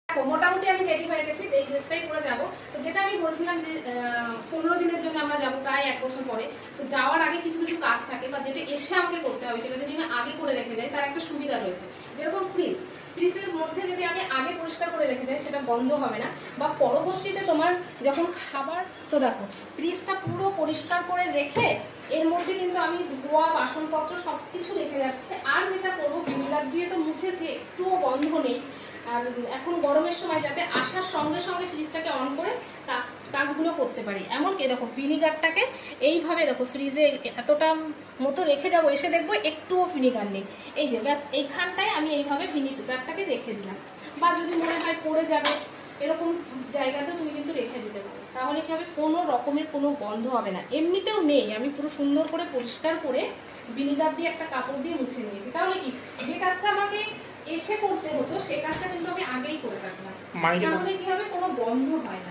মোটামুটি আমি রেডি হয়ে গেছি, এই ড্রেসটাই পরে যাব। তো যেটা আমি বলছিলাম যে 15 দিনের জন্য আমরা যাব, প্রায় 1 বছর পরে। তো যাওয়ার আগে কিছু কিছু কাজ থাকে বা যেটা এসে আমাকে করতে হবে, সেটা যদি আমি আগে করে রেখে যাই তার একটা সুবিধা রয়েছে। যেরকম ফ্রিজের মধ্যে যদি আমি আগে পরিষ্কার করে রেখে যাই সেটা গন্ধ হবে না, বা পরবর্তীতে তোমার যখন খাবার, তো দেখো ফ্রিজটা পুরো পরিষ্কার করে রেখে এর মধ্যে কিন্তু আমি ধোয়া বাসনপত্র সবকিছু রেখে যাচ্ছে। আর যেটা করবো, ভিনিগার দিয়ে তো মুছেছি, একটুও গন্ধ নেই। আর এখন গরমের সময় যাতে আসার সঙ্গে সঙ্গে ফ্রিজটাকে অন করে কাজগুলো করতে পারি, এমনকি দেখো ভিনিগারটাকে এইভাবে দেখো ফ্রিজে এতটা মতো রেখে যাবো, এসে দেখবো একটুও ভিনিগার নেই। এই যে ব্যাস এইখানটায় আমি এইভাবে ভিনিগারটাকে রেখে দিলাম। বা যদি মনে হয় পড়ে যাবে, এরকম জায়গাতেও তুমি কিন্তু রেখে দিতে পারো, তাহলে কি হবে, কোনো রকমের কোনো গন্ধ হবে না। এমনিতেও নেই, আমি পুরো সুন্দর করে পরিষ্কার করে ভিনিগার দিয়ে একটা কাপড় দিয়ে মুছে নিয়েছি। তাহলে কি, যে কাজটা আমাকে এসে করতে হতো সে কাজটা কিন্তু আমি আগেই করে রাখলাম, তাহলে কি হবে, কোনো গন্ধ হয় না।